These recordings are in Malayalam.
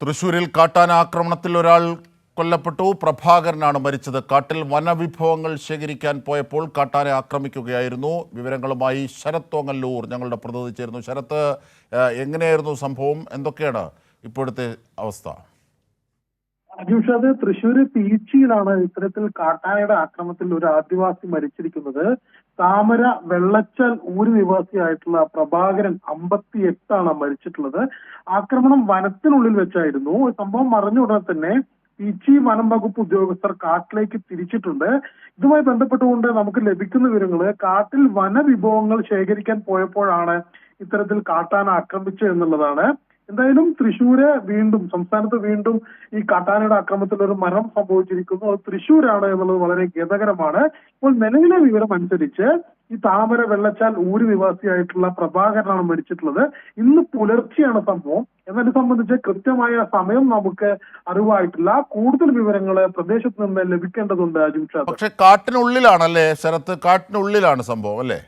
തൃശൂരിൽ കാട്ടാന ആക്രമണത്തിൽ ഒരാൾ കൊല്ലപ്പെട്ടു. പ്രഭാകരനാണ് മരിച്ചത്. കാട്ടിൽ വനവിഭവങ്ങൾ ശേഖരിക്കാൻ പോയപ്പോൾ കാട്ടാനെ ആക്രമിക്കുകയായിരുന്നു. വിവരങ്ങളുമായി ശരത് തോങ്ങല്ലൂർ ഞങ്ങളുടെ പ്രതിനിധി ചേരുന്നു. ശരത്ത്, എങ്ങനെയായിരുന്നു സംഭവം? എന്തൊക്കെയാണ് ഇപ്പോഴത്തെ അവസ്ഥ? അജുഷാദ്, തൃശ്ശൂര് പീച്ചിയിലാണ് ഇത്തരത്തിൽ കാട്ടാനയുടെ ആക്രമണത്തിൽ ഒരു ആദിവാസി മരിച്ചിരിക്കുന്നത്. താമര വെള്ളച്ചാൽ ഊര് നിവാസിയായിട്ടുള്ള പ്രഭാകരൻ 58 മരിച്ചിട്ടുള്ളത്. ആക്രമണം വനത്തിനുള്ളിൽ വെച്ചായിരുന്നു. സംഭവം അറിഞ്ഞ ഉടനെ തന്നെ പീച്ചി വനം വകുപ്പ് ഉദ്യോഗസ്ഥർ കാട്ടിലേക്ക് തിരിച്ചിട്ടുണ്ട്. ഇതുമായി ബന്ധപ്പെട്ടുകൊണ്ട് നമുക്ക് ലഭിക്കുന്ന വിവരങ്ങള്, കാട്ടിൽ വനവിഭവങ്ങൾ ശേഖരിക്കാൻ പോയപ്പോഴാണ് ഇത്തരത്തിൽ കാട്ടാന ആക്രമിച്ചത് എന്നുള്ളതാണ്. എന്തായാലും തൃശ്ശൂര് സംസ്ഥാനത്ത് വീണ്ടും ഈ കാട്ടാനയുടെ ആക്രമണത്തിൽ ഒരു മരണം സംഭവിച്ചിരിക്കുന്നു. അത് തൃശ്ശൂരാണ് എന്നുള്ളത് വളരെ ഖേദകരമാണ്. ഇപ്പോൾ നിലവിലെ വിവരം അനുസരിച്ച് ഈ താമര വെള്ളച്ചാൽ ഊര് നിവാസിയായിട്ടുള്ള പ്രഭാകരനാണ് മരിച്ചിട്ടുള്ളത്. ഇന്ന് പുലർച്ചെയാണ് സംഭവം. എന്നാൽ ഇത് സംബന്ധിച്ച് കൃത്യമായ സമയം നമുക്ക് അറിവായിട്ടില്ല. കൂടുതൽ വിവരങ്ങൾ പ്രദേശത്ത് നിന്ന് ലഭിക്കേണ്ടതുണ്ട് അജിംഷാദ്. പക്ഷെ കാട്ടിനുള്ളിലാണല്ലേ ശരത്ത്? കാട്ടിനുള്ളിലാണ് സംഭവം അല്ലേ?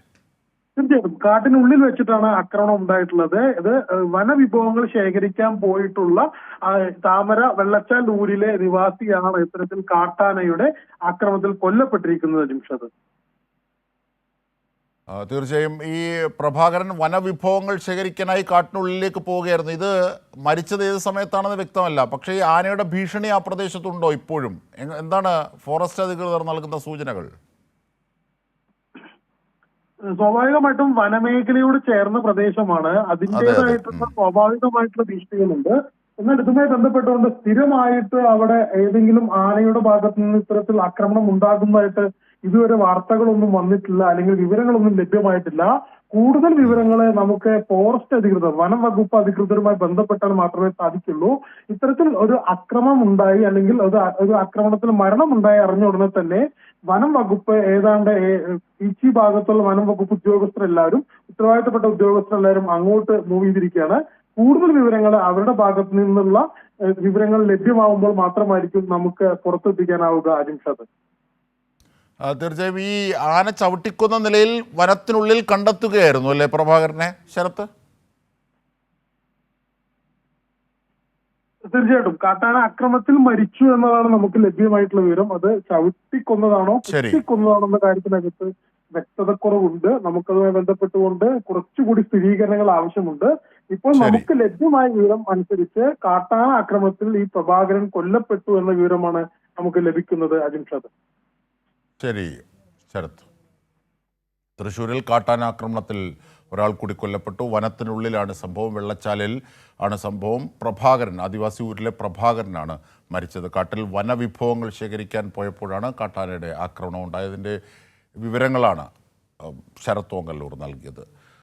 തീർച്ചയായിട്ടും കാട്ടിനുള്ളിൽ വെച്ചിട്ടാണ് ആക്രമണം ഉണ്ടായിട്ടുള്ളത്. ഇത് വനവിഭവങ്ങൾ ശേഖരിക്കാൻ പോയിട്ടുള്ള താമര വെള്ളച്ചാൽ ഊരിലെ നിവാസിയാണ് ഇത്തരത്തിൽ കാട്ടാനയുടെ ആക്രമണത്തിൽ കൊല്ലപ്പെട്ടിരിക്കുന്നത് ജിംഷദ്. തീർച്ചയായും ഈ പ്രഭാകരൻ വനവിഭവങ്ങൾ ശേഖരിക്കാനായി കാട്ടിനുള്ളിലേക്ക് പോവുകയായിരുന്നു. ഇത് മരിച്ചത് ഏത് സമയത്താണെന്ന് വ്യക്തമല്ല. പക്ഷേ ഈ ആനയുടെ ഭീഷണി ആ പ്രദേശത്തുണ്ടോ ഇപ്പോഴും? എന്താണ് ഫോറസ്റ്റ് അധികൃതർ നൽകുന്ന സൂചനകൾ? സ്വാഭാവികമായിട്ടും വനമേഖലയോട് ചേർന്ന പ്രദേശമാണ്. അതിൻ്റെതായിട്ടുള്ള സ്വാഭാവികമായിട്ടുള്ള ഭീഷണികളുണ്ട്. എന്നാൽ ഇതുമായി ബന്ധപ്പെട്ടുകൊണ്ട് സ്ഥിരമായിട്ട് അവിടെ ഏതെങ്കിലും ആനയുടെ ഭാഗത്ത് നിന്ന് ഇത്തരത്തിൽ ആക്രമണം ഉണ്ടാകുന്നതായിട്ട് ഇതുവരെ വാർത്തകളൊന്നും വന്നിട്ടില്ല, അല്ലെങ്കിൽ വിവരങ്ങളൊന്നും ലഭ്യമായിട്ടില്ല. കൂടുതൽ വിവരങ്ങൾ നമുക്ക് ഫോറസ്റ്റ് അധികൃതർ, വനം വകുപ്പ് അധികൃതരുമായി ബന്ധപ്പെട്ടാൽ മാത്രമേ സാധിക്കുള്ളൂ. ഇത്തരത്തിൽ ഒരു അക്രമം ഉണ്ടായി, അല്ലെങ്കിൽ ഒരു ആക്രമണത്തിൽ മരണമുണ്ടായി അറിഞ്ഞ ഉടനെ തന്നെ വനം വകുപ്പ് ഏതാണ്ട് പീച്ചി ഭാഗത്തുള്ള വനം വകുപ്പ് ഉദ്യോഗസ്ഥരെല്ലാവരും, ഉത്തരവാദിത്തപ്പെട്ട ഉദ്യോഗസ്ഥരെല്ലാവരും അങ്ങോട്ട് മൂവ് ചെയ്തിരിക്കുകയാണ്. കൂടുതൽ വിവരങ്ങൾ അവരുടെ ഭാഗത്ത് നിന്നുള്ള വിവരങ്ങൾ ലഭ്യമാവുമ്പോൾ മാത്രമായിരിക്കും നമുക്ക് പുറത്തെത്തിക്കാനാവുക അജിംഷാദ്. തീർച്ചയായും ഈ ആന ചവിട്ടിക്കുന്ന നിലയിൽ വനത്തിനുള്ളിൽ കണ്ടെത്തുകയായിരുന്നു അല്ലേ പ്രഭാകരനെ, ശരത്ത്? തീർച്ചയായിട്ടും കാട്ടാന ആക്രമണത്തിൽ മരിച്ചു എന്നതാണ് നമുക്ക് ലഭ്യമായിട്ടുള്ള വിവരം. അത് ചവിട്ടിക്കൊന്നതാണോ കുത്തിക്കൊന്നതാണോ എന്ന കാര്യത്തിനകത്ത് വ്യക്തതക്കുറവുണ്ട്. നമുക്കതുമായി ബന്ധപ്പെട്ടുകൊണ്ട് കുറച്ചുകൂടി സ്ഥിരീകരണങ്ങൾ ആവശ്യമുണ്ട്. ഇപ്പോൾ നമുക്ക് ലഭ്യമായ വിവരം അനുസരിച്ച് കാട്ടാന ആക്രമണത്തിൽ ഈ പ്രഭാകരൻ കൊല്ലപ്പെട്ടു എന്ന വിവരമാണ് നമുക്ക് ലഭിക്കുന്നത് അജിംഷാദ്. ശരി ശരത്ത്. തൃശ്ശൂരിൽ കാട്ടാനാക്രമണത്തിൽ ഒരാൾ കൂടി കൊല്ലപ്പെട്ടു. വനത്തിനുള്ളിലാണ് സംഭവം. വെള്ളച്ചാലിൽ ആണ് സംഭവം. പ്രഭാകരൻ, ആദിവാസി ഊരിലെ പ്രഭാകരനാണ് മരിച്ചത്. കാട്ടിൽ വനവിഭവങ്ങൾ ശേഖരിക്കാൻ പോയപ്പോഴാണ് കാട്ടാനയുടെ ആക്രമണം ഉണ്ടായതിൻ്റെ വിവരങ്ങളാണ് ശരത് തോങ്ങല്ലൂർ നൽകിയത്.